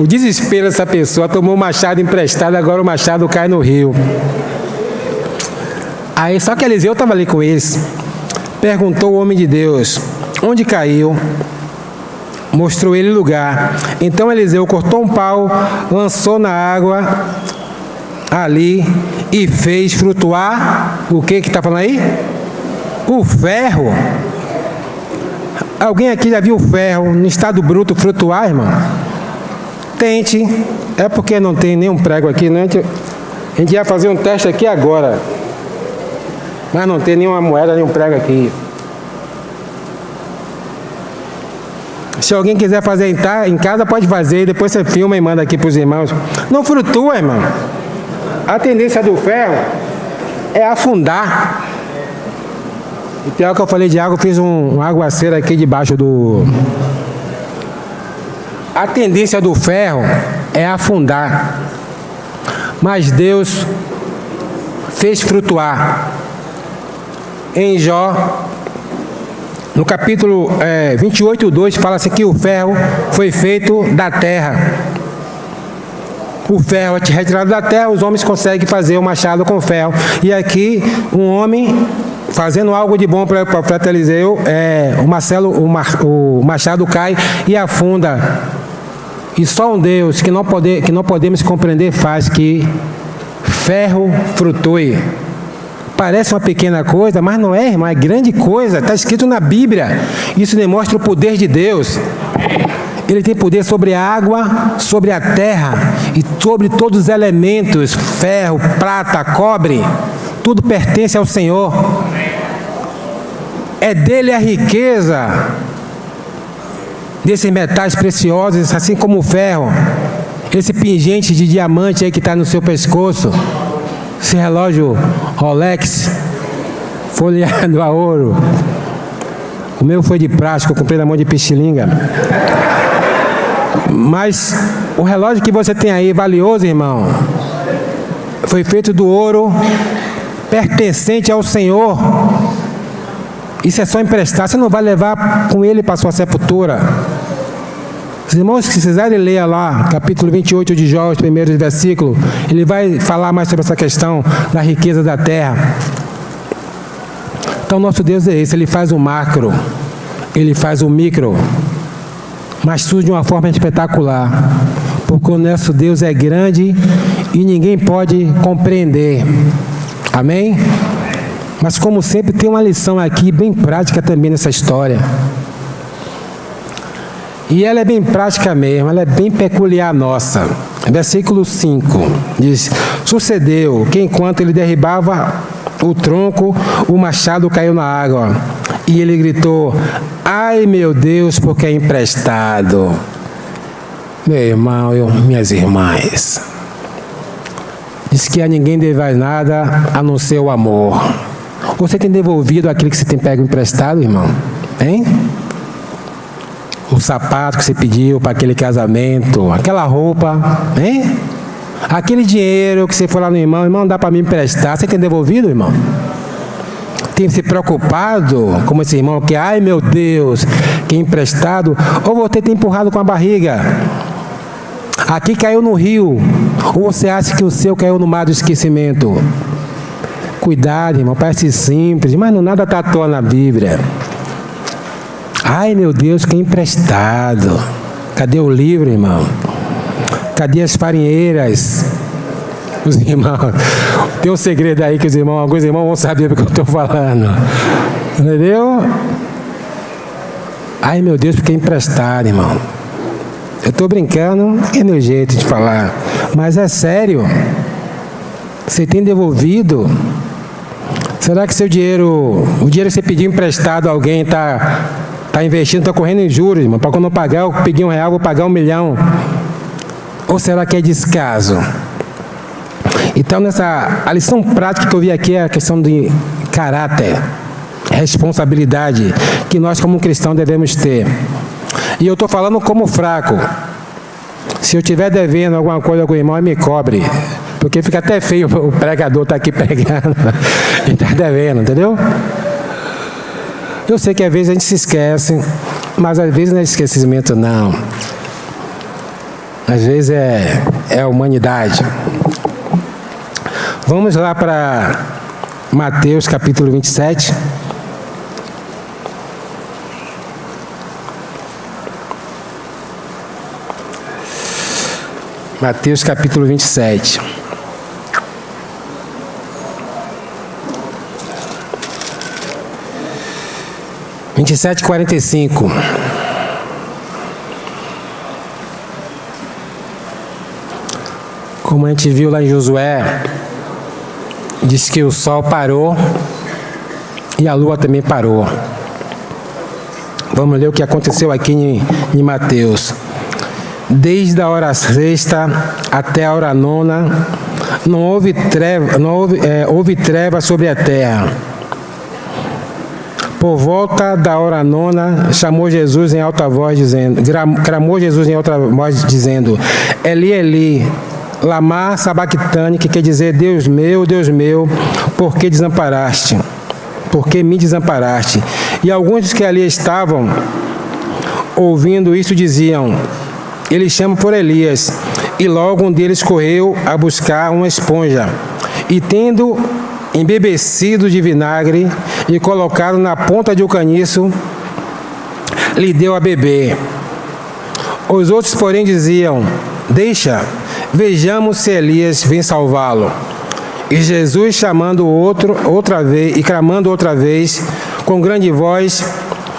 desespero dessa pessoa. Tomou o machado emprestado, agora o machado cai no rio. Aí só que Eliseu estava ali com eles. Perguntou o homem de Deus, onde caiu? Mostrou ele o lugar. Então Eliseu cortou um pau, lançou na água ali e fez flutuar o que está falando aí? O ferro. Alguém aqui já viu o ferro no estado bruto flutuar, irmão? Tente. É porque não tem nenhum prego aqui, né? A gente ia fazer um teste aqui agora. Mas não tem nenhuma moeda, nenhum prego aqui. Se alguém quiser fazer em casa, pode fazer. Depois você filma e manda aqui para os irmãos. Não flutua, irmão. A tendência do ferro é afundar. E pior que eu falei de água, eu fiz um aguaceiro aqui debaixo do... A tendência do ferro é afundar. Mas Deus fez flutuar. Em Jó, no capítulo 28:2, fala assim que o ferro foi feito da terra. O ferro é retirado da terra, os homens conseguem fazer o machado com ferro. E aqui, um homem fazendo algo de bom para o profeta Eliseu, o machado cai e afunda. E só um Deus que não podemos compreender faz que ferro flutue. Parece uma pequena coisa, mas não é, irmão, é grande coisa. Está escrito na Bíblia. Isso demonstra o poder de Deus. Ele tem poder sobre a água, sobre a terra e sobre todos os elementos, ferro, prata, cobre. Tudo pertence ao Senhor. É dele a riqueza desses metais preciosos, assim como o ferro. Esse pingente de diamante aí que está no seu pescoço. Esse relógio Rolex folheado a ouro. O meu foi de plástico, eu comprei na mão de pichilinga. Mas o relógio que você tem aí, valioso, irmão, foi feito do ouro pertencente ao Senhor. Isso é só emprestar, você não vai levar com ele para a sua sepultura. Os irmãos, se quiserem ler lá, capítulo 28 de Jó, os primeiros versículos, ele vai falar mais sobre essa questão da riqueza da terra. Então, nosso Deus é esse, ele faz o macro, ele faz o micro, mas tudo de uma forma espetacular, porque o nosso Deus é grande e ninguém pode compreender. Amém? Mas, como sempre, tem uma lição aqui bem prática também nessa história. E ela é bem prática mesmo, ela é bem peculiar nossa. Versículo 5 diz: sucedeu que enquanto ele derribava o tronco, o machado caiu na água. E ele gritou: ai meu Deus, porque é emprestado. Meu irmão e minhas irmãs, diz que a ninguém deve nada a não ser o amor. Você tem devolvido aquilo que você tem pego emprestado, irmão? Hein? O sapato que você pediu para aquele casamento, aquela roupa, hein? Aquele dinheiro que você foi lá no irmão, dá para me emprestar. Você tem devolvido, irmão? Tem se preocupado, como esse irmão que, ai meu Deus, que é emprestado, ou você tem empurrado com a barriga? Aqui caiu no rio, ou você acha que o seu caiu no mar do esquecimento? Cuidado, irmão, parece simples, mas não nada está à toa na Bíblia. Ai, meu Deus, que emprestado. Cadê o livro, irmão? Cadê as farinheiras? Os irmãos, tem um segredo aí que alguns irmãos vão saber do que eu estou falando. Entendeu? Ai, meu Deus, porque é emprestado, irmão. Eu estou brincando, é meu jeito de falar. Mas é sério. Você tem devolvido? Será que seu dinheiro, o dinheiro que você pediu emprestado a alguém está investindo, está correndo em juros, irmão? Para quando eu pagar, eu pedir R$1, vou pagar R$1 milhão. Ou será que é descaso? Então, a lição prática que eu vi aqui é a questão de caráter, responsabilidade, que nós como cristãos devemos ter. E eu estou falando como fraco. Se eu estiver devendo alguma coisa com o irmão, me cobre. Porque fica até feio o pregador estar aqui pregando e está devendo, entendeu? Eu sei que às vezes a gente se esquece, mas às vezes não é esquecimento, não. Às vezes é a humanidade. Vamos lá para Mateus capítulo 27. Mateus capítulo 27. (27, 45). Como a gente viu lá em Josué, diz que o sol parou e a lua também parou. Vamos ler o que aconteceu aqui em Mateus. Desde a hora sexta até a hora nona, houve treva sobre a terra. Por volta da hora nona, clamou Jesus em alta voz, dizendo: Eli, Eli, lama sabachthani, que quer dizer: Deus meu, por que desamparaste? Por que me desamparaste? E alguns dos que ali estavam, ouvindo isso, diziam: Ele chama por Elias. E logo um deles correu a buscar uma esponja, e tendo embebecido de vinagre e colocado na ponta de um caniço, lhe deu a beber. Os outros, porém, diziam: Deixa, vejamos se Elias vem salvá-lo. E Jesus, clamando outra vez, com grande voz,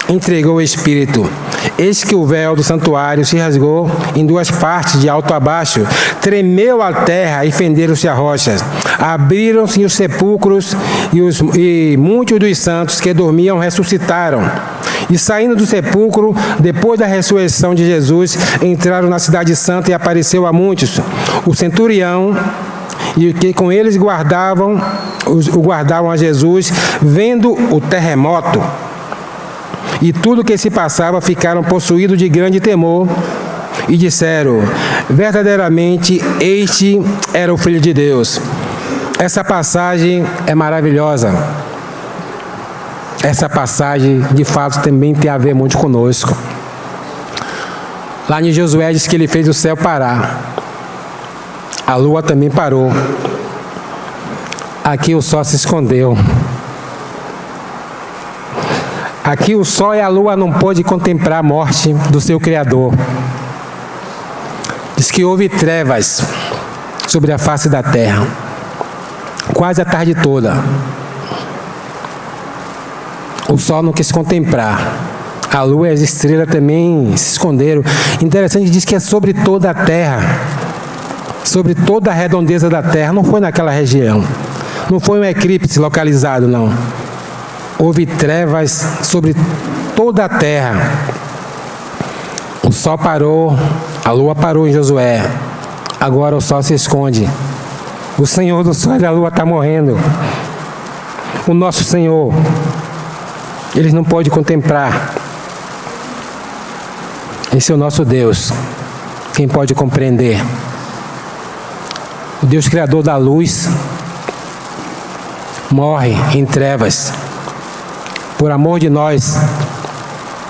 entregou o Espírito. Eis que o véu do santuário se rasgou em duas partes, de alto a baixo, tremeu a terra e fenderam-se as rochas. Abriram-se os sepulcros e muitos dos santos que dormiam ressuscitaram. E saindo do sepulcro, depois da ressurreição de Jesus, entraram na cidade santa e apareceu a muitos. O centurião e que com eles guardavam a Jesus, vendo o terremoto e tudo que se passava, ficaram possuídos de grande temor e disseram: verdadeiramente este era o Filho de Deus. Essa passagem é maravilhosa. Essa passagem, de fato, também tem a ver muito conosco. Lá em Josué diz que ele fez o céu parar. A lua também parou. Aqui o sol se escondeu. Aqui o sol e a lua não pôde contemplar a morte do seu Criador. Diz que houve trevas sobre a face da terra, quase a tarde toda. O sol não quis contemplar. A lua e as estrelas também se esconderam. Interessante, diz que é sobre toda a terra, sobre toda a redondeza da terra. Não foi naquela região. Não foi um eclipse localizado, não. Houve trevas sobre toda a terra. O sol parou, a lua parou em Josué. Agora o sol se esconde. O Senhor do sol e da lua está morrendo. O nosso Senhor, eles não podem contemplar. Esse é o nosso Deus. Quem pode compreender? O Deus Criador da luz morre em trevas por amor de nós,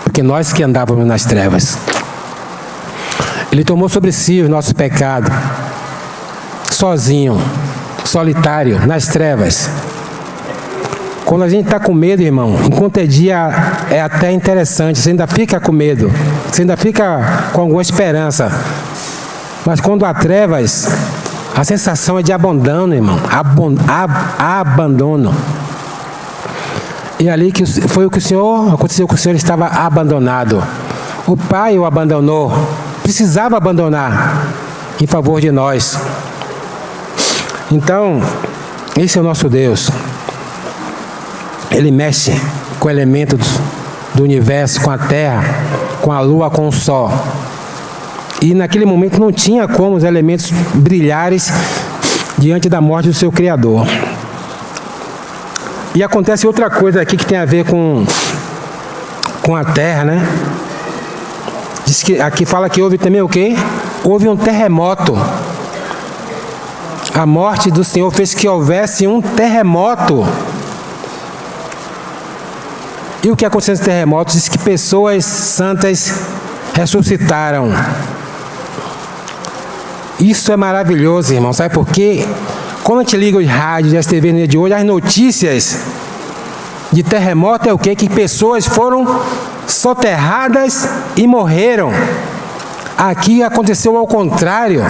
porque nós que andávamos nas trevas. Ele tomou sobre si os nossos pecados, sozinho, solitário, nas trevas. Quando a gente está com medo, irmão, enquanto é dia, é até interessante, você ainda fica com medo, você ainda fica com alguma esperança. Mas quando há trevas, a sensação é de abandono, irmão, abandono. E ali que foi o que aconteceu que o Senhor estava abandonado. O Pai o abandonou, precisava abandonar em favor de nós. Então, esse é o nosso Deus. Ele mexe com elementos do universo, com a terra, com a lua, com o sol. E naquele momento não tinha como os elementos brilhares diante da morte do seu Criador. E acontece outra coisa aqui que tem a ver com a terra, né? Diz que aqui fala que houve também o quê? Houve um terremoto. A morte do Senhor fez que houvesse um terremoto. E o que aconteceu nesse terremoto? Diz que pessoas santas ressuscitaram. Isso é maravilhoso, irmão. Sabe por quê? Quando a gente liga os rádios e as TVs no dia de hoje, as notícias de terremoto é o quê? Que pessoas foram soterradas e morreram. Aqui aconteceu ao contrário.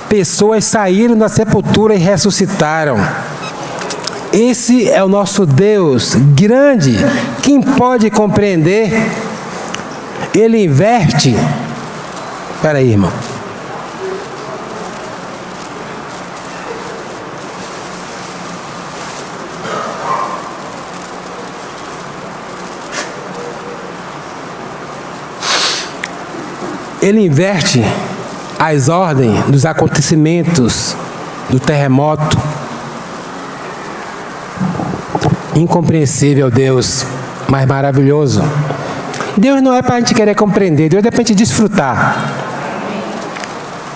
Pessoas saíram da sepultura e ressuscitaram. Esse é o nosso Deus grande. Quem pode compreender? Ele inverte. Espera aí, irmão. Ele inverte as ordens dos acontecimentos do terremoto. Incompreensível Deus, mas maravilhoso. Deus não é para a gente querer compreender, Deus é para a gente desfrutar.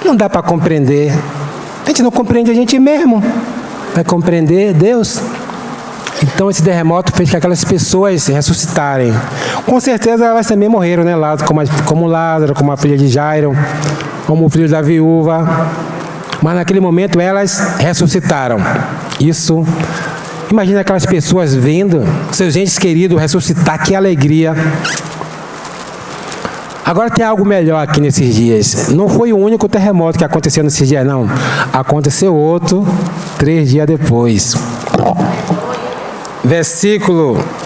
Não dá para compreender. A gente não compreende a gente mesmo. Vai compreender Deus? Então esse terremoto fez que aquelas pessoas se ressuscitarem. Com certeza elas também morreram, né? Como Lázaro, como a filha de Jairo, como o filho da viúva. Mas naquele momento elas ressuscitaram. Isso, imagina aquelas pessoas vendo seus entes queridos ressuscitar, que alegria. Agora tem algo melhor aqui nesses dias. Não foi o único terremoto que aconteceu nesses dias, não. Aconteceu outro 3 dias depois.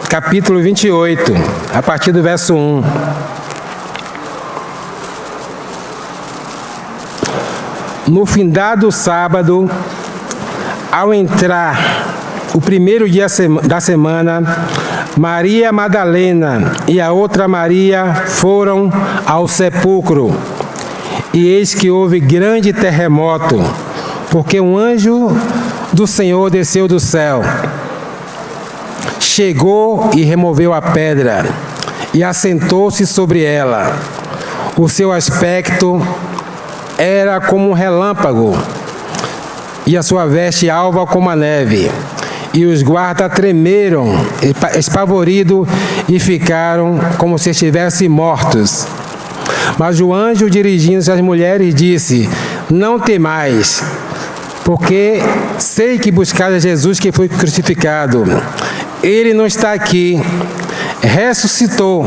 Capítulo 28, a partir do verso 1. No findado sábado, ao entrar o primeiro dia da semana, Maria Madalena e a outra Maria foram ao sepulcro. E eis que houve grande terremoto, porque um anjo do Senhor desceu do céu. Chegou e removeu a pedra, e assentou-se sobre ela. O seu aspecto era como um relâmpago, e a sua veste alva como a neve. E os guardas tremeram, espavoridos, e ficaram como se estivessem mortos. Mas o anjo, dirigindo-se às mulheres, disse: não temais, porque sei que buscais a Jesus que foi crucificado. Ele não está aqui, ressuscitou,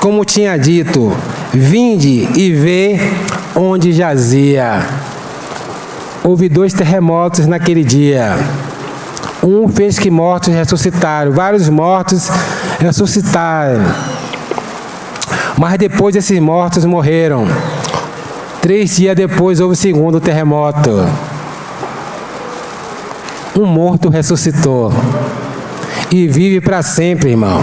como tinha dito. Vinde e vê onde jazia. Houve 2 terremotos naquele dia. Um fez que mortos ressuscitaram, vários mortos ressuscitaram. Mas depois esses mortos morreram. 3 dias depois houve o segundo terremoto. Um morto ressuscitou e vive para sempre, irmão.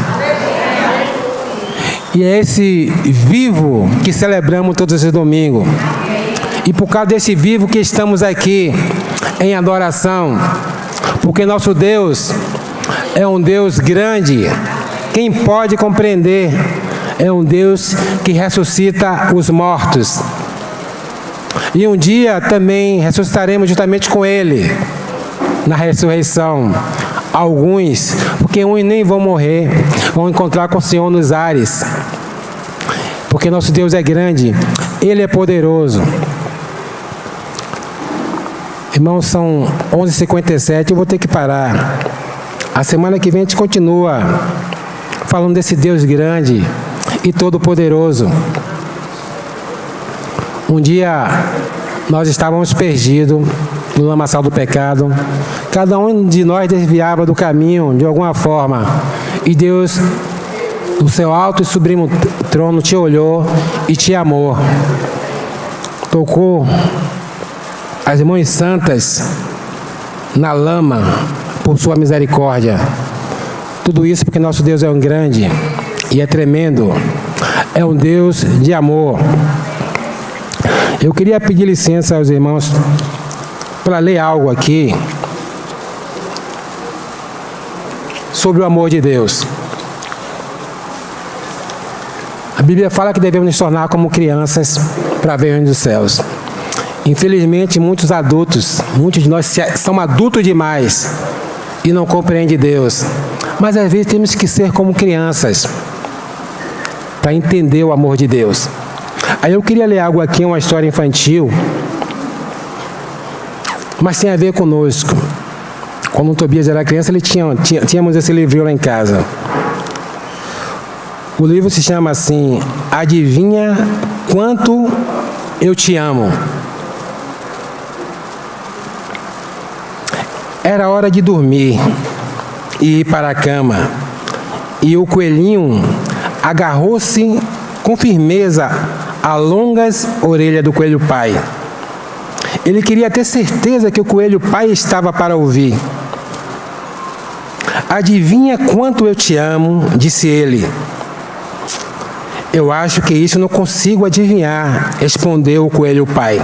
E é esse vivo que celebramos todos os domingos. E por causa desse vivo que estamos aqui em adoração, porque nosso Deus é um Deus grande. Quem pode compreender? É um Deus que ressuscita os mortos. E um dia também ressuscitaremos juntamente com Ele na ressurreição. Alguns, porque uns nem vão morrer, vão encontrar com o Senhor nos ares. Porque nosso Deus é grande, Ele é poderoso. Irmãos, são 11h57, eu vou ter que parar. A semana que vem a gente continua falando desse Deus grande e todo-poderoso. Um dia nós estávamos perdidos no lamaçal do pecado. Cada um de nós desviava do caminho de alguma forma. E Deus, do seu alto e sublime trono, te olhou e te amou. Tocou as mãos santas na lama por sua misericórdia. Tudo isso porque nosso Deus é um grande e é tremendo. É um Deus de amor. Eu queria pedir licença aos irmãos para ler algo aqui sobre o amor de Deus. A Bíblia fala que devemos nos tornar como crianças para ver o reino dos céus. Infelizmente, muitos de nós são adultos demais e não compreendem Deus. Mas às vezes temos que ser como crianças para entender o amor de Deus. Aí eu queria ler algo aqui, uma história infantil, mas tem a ver conosco. Quando o Tobias era criança, tínhamos esse livro lá em casa. O livro se chama assim, Adivinha Quanto Eu Te Amo. Era hora de dormir e ir para a cama. E o coelhinho agarrou-se com firmeza a longas orelhas do coelho pai. Ele queria ter certeza que o coelho pai estava para ouvir. Adivinha quanto eu te amo, disse ele. Eu acho que isso não consigo adivinhar, respondeu o coelho pai.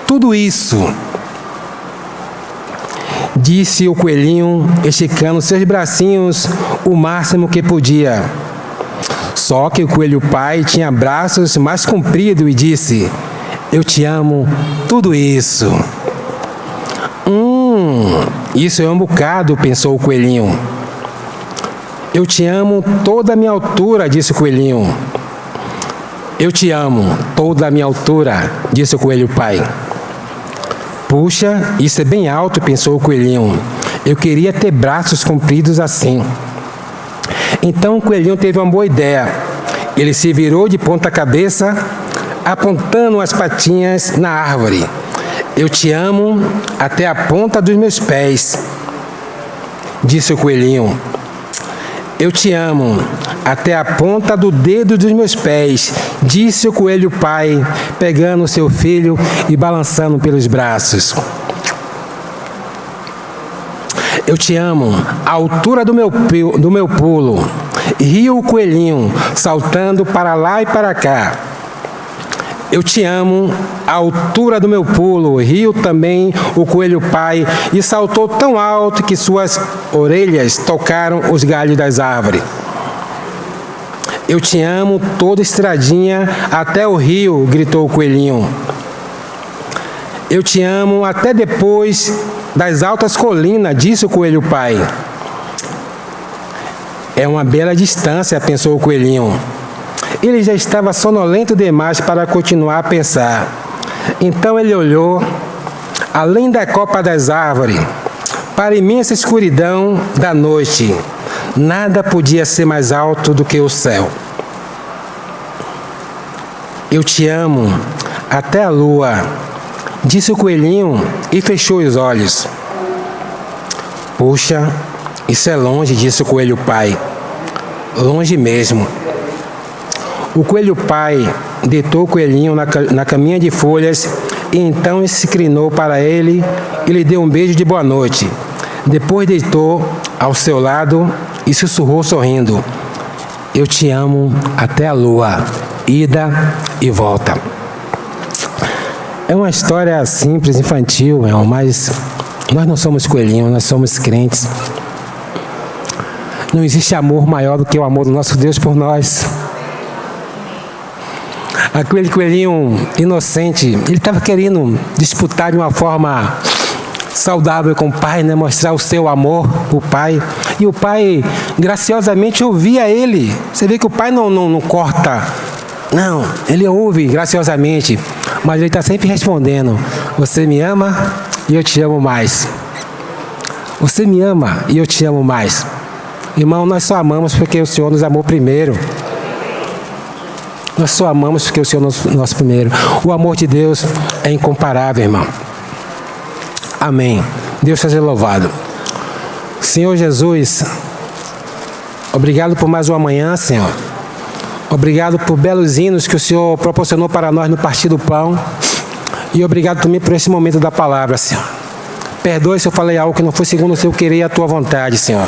Tudo isso, disse o coelhinho, esticando seus bracinhos o máximo que podia. Só que o coelho pai tinha braços mais compridos e disse, eu te amo tudo isso. Isso é um bocado, pensou o coelhinho. Eu te amo toda a minha altura, disse o coelhinho. Eu te amo toda a minha altura, disse o coelho pai. Puxa, isso é bem alto, pensou o coelhinho. Eu queria ter braços compridos assim. Então o coelhinho teve uma boa ideia. Ele se virou de ponta cabeça, apontando as patinhas na árvore. Eu te amo até a ponta dos meus pés, disse o coelhinho. Eu te amo até a ponta do dedo dos meus pés, disse o coelho pai, pegando seu filho e balançando pelos braços. Eu te amo à altura do meu pulo, riu o coelhinho, saltando para lá e para cá. Eu te amo à altura do meu pulo, riu também o coelho pai e saltou tão alto que suas orelhas tocaram os galhos das árvores. Eu te amo toda estradinha até o rio, gritou o coelhinho. Eu te amo até depois das altas colinas, disse o coelho pai. É uma bela distância, pensou o coelhinho. Ele já estava sonolento demais para continuar a pensar. Então ele olhou, além da copa das árvores, para a imensa escuridão da noite. Nada podia ser mais alto do que o céu. Eu te amo até a lua, disse o coelhinho e fechou os olhos. Puxa, isso é longe, disse o coelho pai. Longe mesmo. O coelho pai deitou o coelhinho na caminha de folhas e então se inclinou para ele e lhe deu um beijo de boa noite. Depois deitou ao seu lado e sussurrou sorrindo. Eu te amo até a lua, ida e volta. É uma história simples, infantil, mas nós não somos coelhinhos, nós somos crentes. Não existe amor maior do que o amor do nosso Deus por nós. Aquele coelhinho inocente, ele estava querendo disputar de uma forma saudável com o pai, né? Mostrar o seu amor para o pai. E o pai graciosamente ouvia ele. Você vê que o pai não corta. Não, ele ouve graciosamente. Mas ele está sempre respondendo. Você me ama e eu te amo mais. Você me ama e eu te amo mais. Irmão, nós só amamos porque o Senhor nos amou primeiro. Nós só amamos porque o Senhor nos primeiro. O amor de Deus é incomparável, irmão. Amém. Deus seja louvado. Senhor Jesus, obrigado por mais uma manhã, Senhor. Obrigado por belos hinos que o Senhor proporcionou para nós no partir do pão. E obrigado também por esse momento da palavra, Senhor. Perdoe se eu falei algo que não foi segundo o seu querer e a tua vontade, Senhor.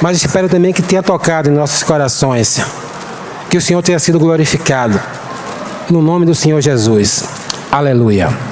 Mas espero também que tenha tocado em nossos corações, Senhor. Que o Senhor tenha sido glorificado. no nome do Senhor Jesus. Aleluia.